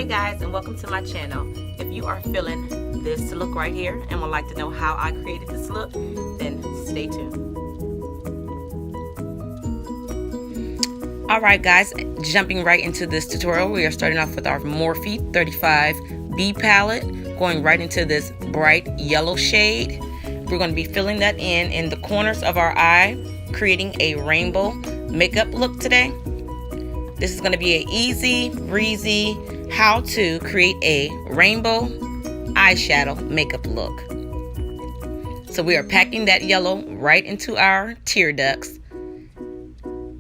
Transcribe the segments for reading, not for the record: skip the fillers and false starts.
guys, and welcome to my channel. If you are feeling this look right here and would like to know how I created this look, then stay tuned. Alright guys, jumping right into this tutorial, we are starting off with our Morphe 35B palette, going right into this bright yellow shade. We're going to be filling that in the corners of our eye, creating a rainbow makeup look today. This is going to be an easy, breezy, how to create a rainbow eyeshadow makeup look. So we are packing that yellow right into our tear ducts.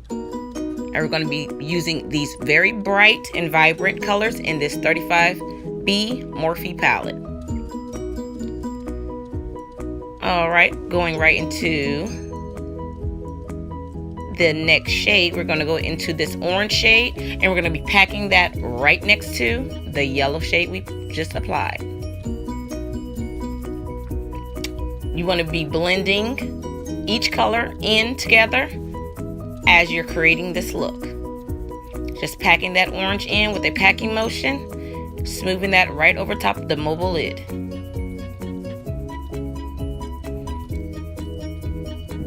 And we're going to be using these very bright and vibrant colors in this 35B Morphe palette. Alright, going right into the next shade, we're going to go into this orange shade, and we're going to be packing that right next to the yellow shade we just applied. You want to be blending each color in together as you're creating this look. Just packing that orange in with a packing motion, smoothing that right over top of the mobile lid.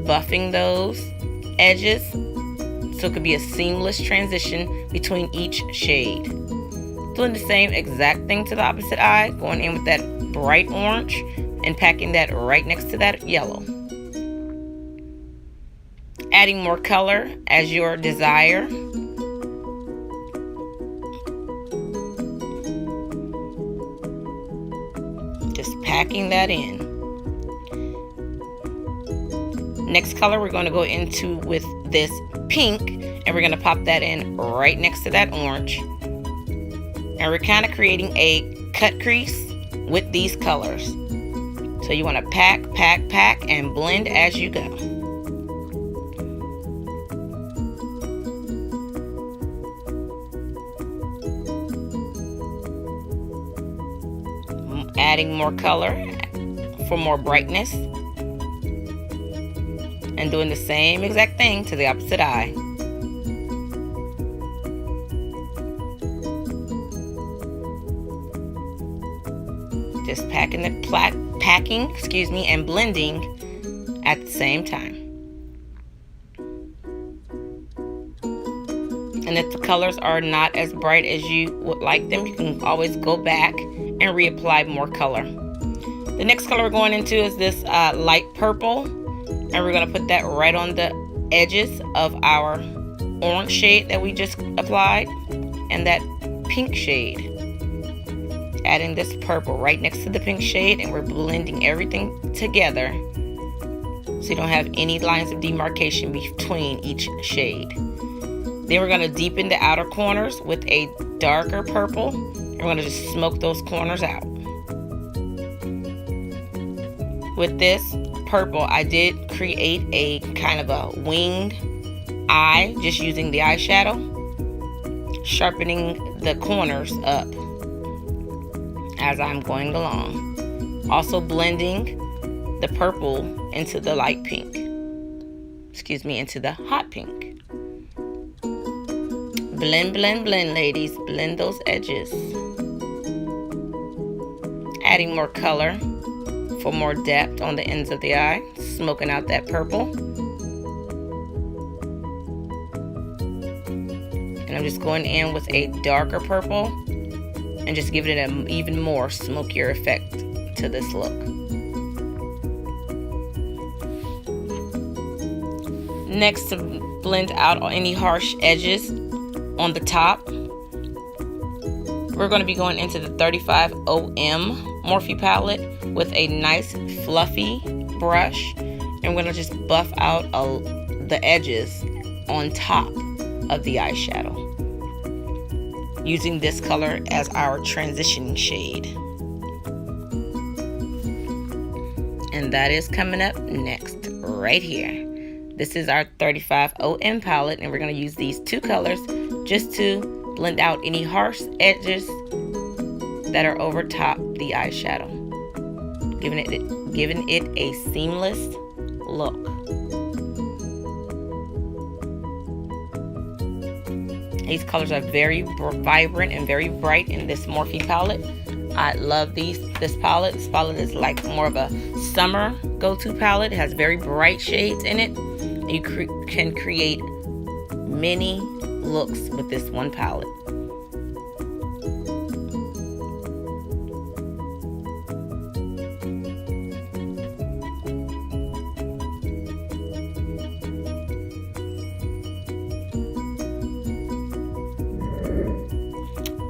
Buffing those edges so it could be a seamless transition between each shade. Doing the same exact thing to the opposite eye, going in with that bright orange and packing that right next to that yellow. Adding more color as your desire. Just packing that in. Next color we're going to go into with this pink, and we're going to pop that in right next to that orange. And we're kind of creating a cut crease with these colors. So you want to pack, pack, pack, and blend as you go. Adding more color for more brightness. And doing the same exact thing to the opposite eye. Just packing and blending at the same time. And if the colors are not as bright as you would like them, you can always go back and reapply more color. The next color we're going into is this light purple. And we're going to put that right on the edges of our orange shade that we just applied and that pink shade. Adding this purple right next to the pink shade, and we're blending everything together so you don't have any lines of demarcation between each shade. Then we're going to deepen the outer corners with a darker purple, and we're going to just smoke those corners out. With this purple, I did create a kind of a winged eye just using the eyeshadow, sharpening the corners up as I'm going along. Also blending the purple into the light pink. Excuse me, into the hot pink. Blend, blend, blend, ladies. Blend those edges. Adding more color for more depth on the ends of the eye, smoking out that purple. And I'm just going in with a darker purple and just giving it an even more smokier effect to this look. Next, to blend out any harsh edges on the top, we're going to be going into the 35OM Morphe palette with a nice fluffy brush, and we're going to just buff out the edges on top of the eyeshadow using this color as our transition shade. And that is coming up next right here. This is our 35OM palette, and we're going to use these two colors just to blend out any harsh edges that are over top the eyeshadow, giving it a seamless look. These colors are very vibrant and very bright in this Morphe palette. I love this palette. This palette is like more of a summer go-to palette. It has very bright shades in it. You can create many looks with this one palette.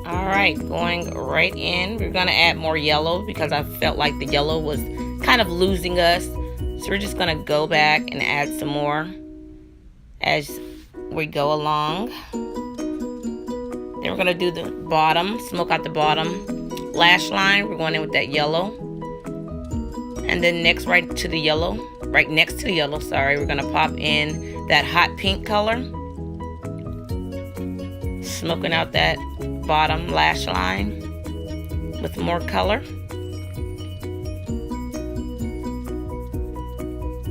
Alright, going right in, we're going to add more yellow because I felt like the yellow was kind of losing us. So we're just going to go back and add some more as we go along. Then we're going to do the bottom, smoke out the bottom lash line. We're going in with that yellow. And then next, right next to the yellow, sorry, we're going to pop in that hot pink color. Smoking out that bottom lash line with more color.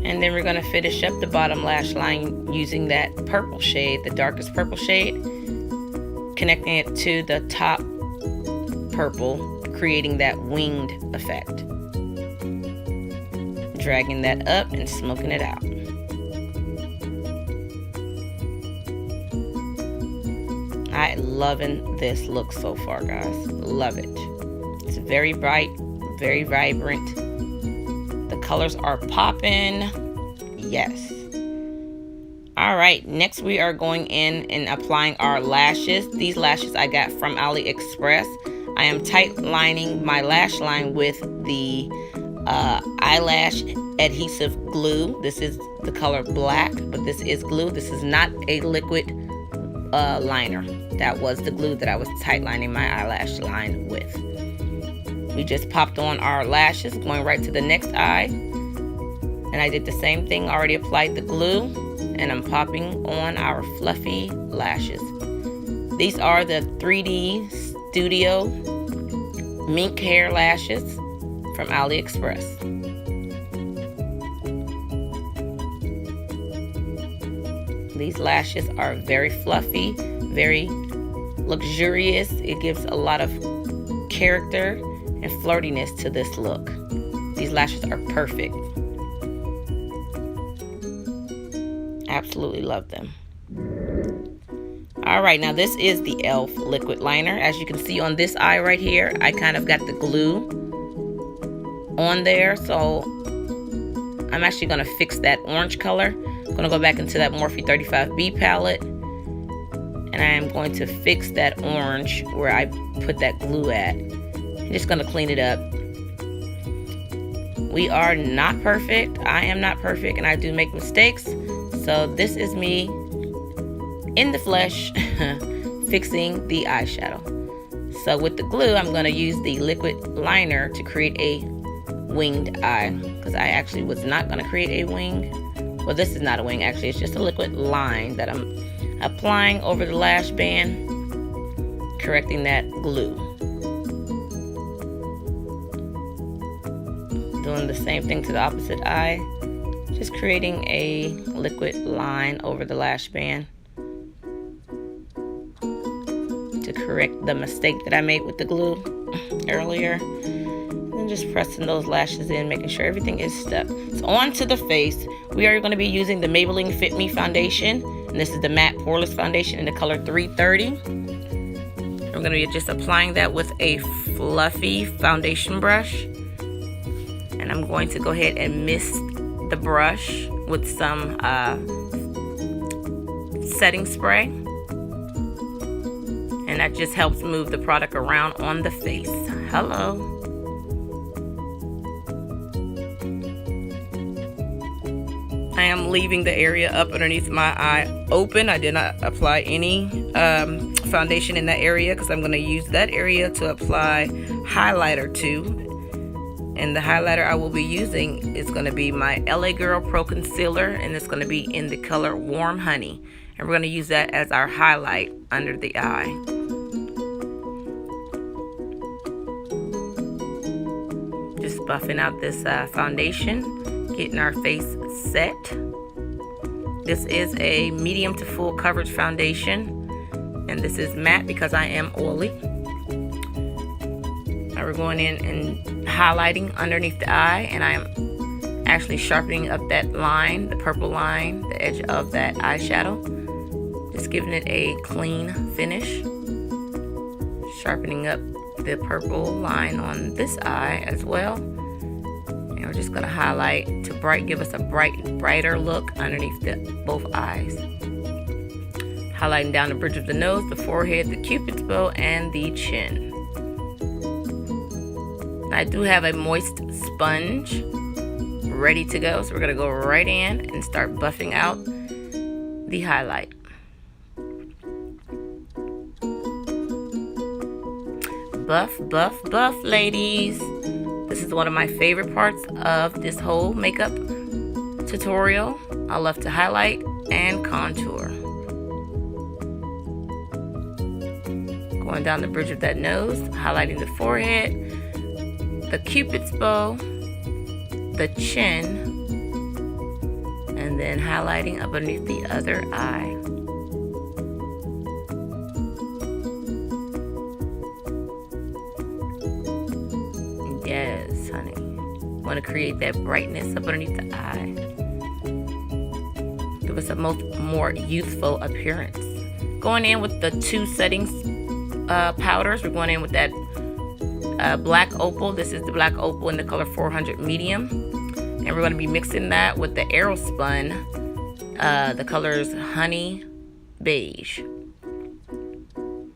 And then we're going to finish up the bottom lash line using that purple shade, the darkest purple shade, connecting it to the top purple, creating that winged effect. Dragging that up and smoking it out. I'm loving this look so far, guys. Love it. It's very bright, very vibrant. The colors are popping. Yes. All right, next we are going in and applying our lashes. These lashes I got from AliExpress. I am tight lining my lash line with the eyelash adhesive glue. This is the color black, but this is glue. This is not a liquid liner. That was the glue that I was tight lining my eyelash line with. We just popped on our lashes, going right to the next eye. And I did the same thing, already applied the glue, and I'm popping on our fluffy lashes. These are the 3D Studio mink hair lashes from AliExpress. These lashes are very fluffy, very luxurious. It gives a lot of character and flirtiness to this look. These lashes are perfect. Absolutely love them. All right, now this is the e.l.f. liquid liner. As you can see on this eye right here, I kind of got the glue on there. So I'm actually gonna fix that orange color. I'm gonna go back into that Morphe 35B palette, and I am going to fix that orange where I put that glue at. I'm just gonna clean it up. We are not perfect. I am not perfect, and I do make mistakes. So this is me in the flesh fixing the eyeshadow. So with the glue, I'm gonna use the liquid liner to create a winged eye, because I actually was not gonna create a wing. Well, this is not a wing, actually. It's just a liquid line that I'm applying over the lash band, correcting that glue. Doing the same thing to the opposite eye, just creating a liquid line over the lash band to correct the mistake that I made with the glue earlier. And just pressing those lashes in, making sure everything is stuck. So on to the face, we are going to be using the Maybelline Fit Me foundation, and this is the matte poreless foundation in the color 330. We're going to be just applying that with a fluffy foundation brush, and I'm going to go ahead and mist the brush with some setting spray, and that just helps move the product around on the face. Hello. I am leaving the area up underneath my eye open. I did not apply any foundation in that area because I'm going to use that area to apply highlighter to. And the highlighter I will be using is going to be my LA Girl Pro Concealer, and it's going to be in the color Warm Honey. And we're going to use that as our highlight under the eye. Just buffing out this foundation, getting our face set. This is a medium to full coverage foundation. and this is matte because I am oily. Now we're going in and highlighting underneath the eye, and I am actually sharpening up that line, the purple line, the edge of that eyeshadow. Just giving it a clean finish. Sharpening up the purple line on this eye as well. And we're just going to highlight to give us a brighter look underneath both eyes. Highlighting down the bridge of the nose, the forehead, the cupid's bow, and the chin. I do have a moist sponge ready to go, so we're going to go right in and start buffing out the highlight. Buff, buff, buff, ladies. This is one of my favorite parts of this whole makeup tutorial. I love to highlight and contour. Going down the bridge of that nose, highlighting the forehead, the cupid's bow, the chin, and then highlighting up underneath the other eye. Yes, honey. Want to create that brightness up underneath the eye. Give us a more youthful appearance. Going in with the two settings powders. We're going in with that black opal. This is the black opal in the color 400 medium, and we're going to be mixing that with the Aerospun, the colors honey beige.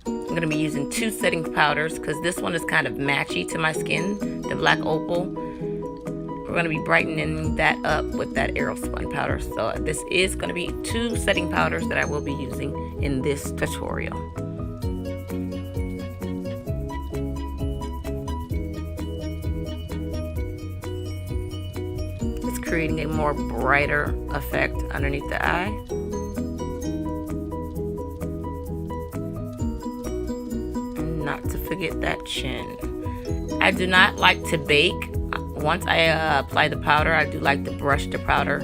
I'm going to be using two setting powders because this one is kind of matchy to my skin, the black opal. We're going to be brightening that up with that Aerospun powder. So this is going to be two setting powders that I will be using in this tutorial. Creating a more brighter effect underneath the eye. And not to forget that chin. I do not like to bake. Once I apply the powder, I do like to brush the powder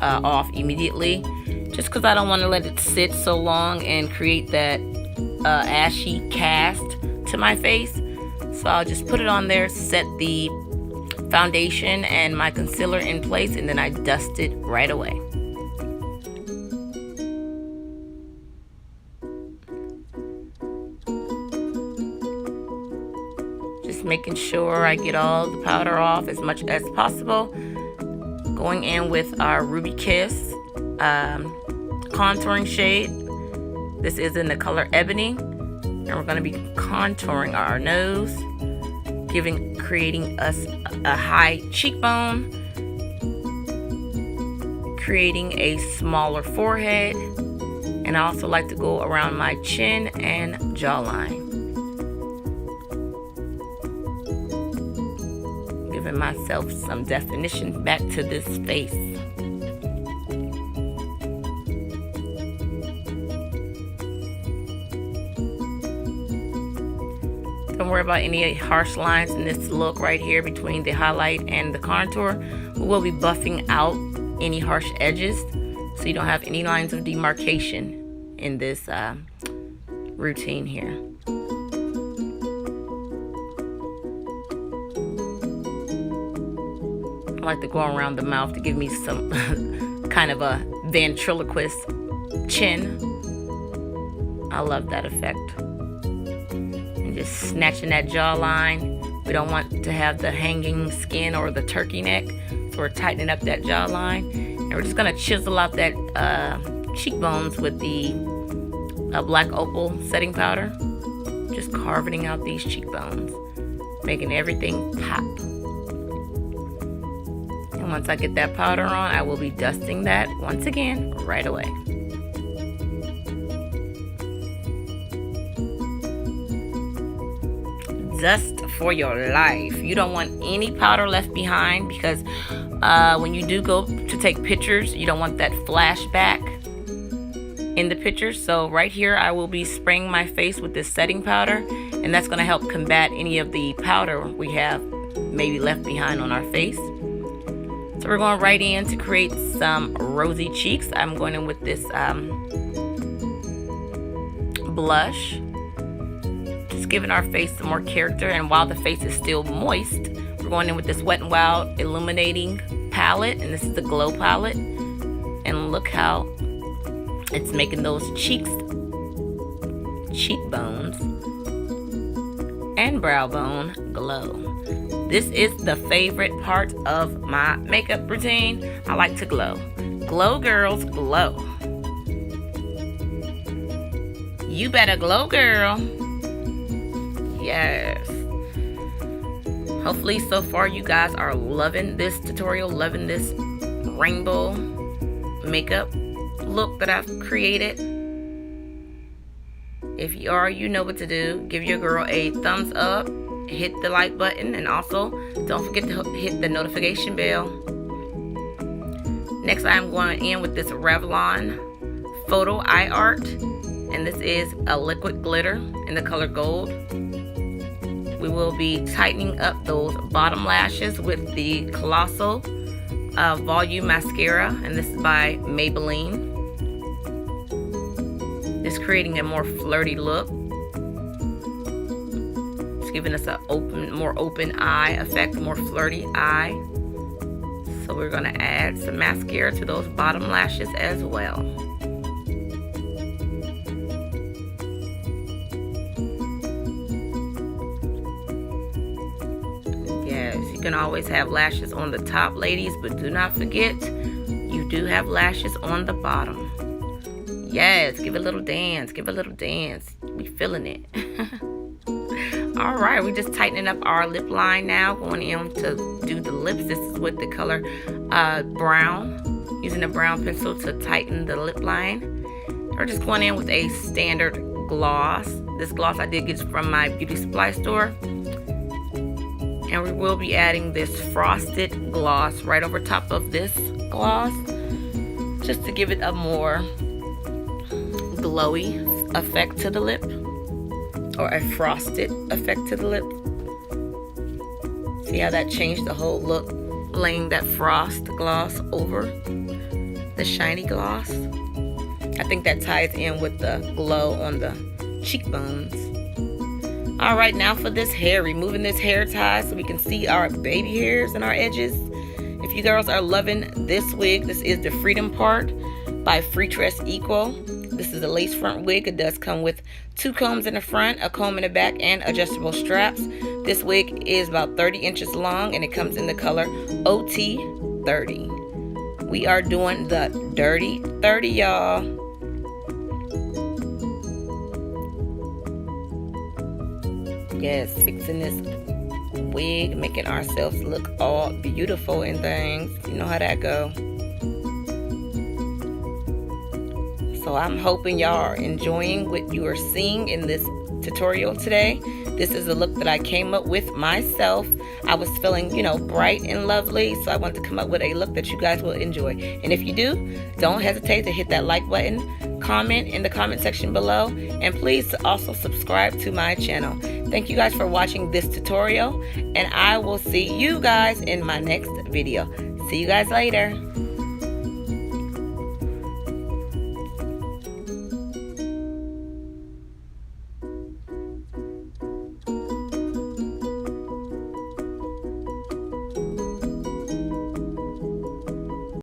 off immediately, just because I don't want to let it sit so long and create that ashy cast to my face. So I'll just put it on there, set the foundation and my concealer in place, and then I dust it right away. Just making sure I get all the powder off as much as possible. Going in with our Ruby Kiss contouring shade. This is in the color Ebony, and we're going to be contouring our nose, creating us a high cheekbone, creating a smaller forehead, and I also like to go around my chin and jawline, giving myself some definition back to this face. Don't worry about any harsh lines in this look right here between the highlight and the contour. We will be buffing out any harsh edges so you don't have any lines of demarcation in this routine here. I like to go around the mouth to give me some kind of a ventriloquist chin. I love that effect. Just snatching that jawline. We don't want to have the hanging skin or the turkey neck, so we're tightening up that jawline, and we're just going to chisel out that cheekbones with the black opal setting powder. Just carving out these cheekbones, making everything pop. And once I get that powder on, I will be dusting that once again right away. Dust for your life. You don't want any powder left behind, because when you do go to take pictures, you don't want that flashback in the picture. So right here I will be spraying my face with this setting powder, and that's going to help combat any of the powder we have maybe left behind on our face. So we're going right in to create some rosy cheeks. I'm going in with this blush. Just giving our face some more character, and while the face is still moist, we're going in with this Wet n Wild Illuminating palette, and this is the Glow palette. And look how it's making those cheekbones, and brow bone glow. This is the favorite part of my makeup routine. I like to glow. Glow, girls, glow. You better glow, girl. Yes. Hopefully so far you guys are loving this tutorial, loving this rainbow makeup look that I've created. If you are, you know what to do. Give your girl a thumbs up, hit the like button, and also don't forget to hit the notification bell. Next, I'm going in with this Revlon Photo Eye Art, and this is a liquid glitter in the color gold. We will be tightening up those bottom lashes with the Colossal Volume Mascara, and this is by Maybelline. It's creating a more flirty look. It's giving us a more open eye effect, more flirty eye. So we're gonna add some mascara to those bottom lashes as well. Yes, you can always have lashes on the top, ladies, but do not forget, you do have lashes on the bottom. Yes, give it a little dance, give it a little dance. We feeling it. All right, we're just tightening up our lip line now, going in to do the lips. This is with the color brown, using a brown pencil to tighten the lip line. We're just going in with a standard gloss. This gloss I did get from my beauty supply store. And we will be adding this frosted gloss right over top of this gloss, just to give it a more glowy effect to the lip, or a frosted effect to the lip. See how that changed the whole look, laying that frost gloss over the shiny gloss. I think that ties in with the glow on the cheekbones. All right, now for this hair, removing this hair tie so we can see our baby hairs and our edges. If you girls are loving this wig, this is the Freedom Part by Freetress Equal. This is a lace front wig. It does come with 2 combs in the front, a comb in the back, and adjustable straps. This wig is about 30 inches long, and it comes in the color OT30. We are doing the Dirty 30, y'all. Yes, fixing this wig, making ourselves look all beautiful and things. You know how that go. So I'm hoping y'all are enjoying what you are seeing in this tutorial today. This is a look that I came up with myself. I was feeling, bright and lovely, so I wanted to come up with a look that you guys will enjoy. And if you do, don't hesitate to hit that like button, comment in the comment section below, and please also subscribe to my channel. Thank you guys for watching this tutorial, and I will see you guys in my next video. See you guys later.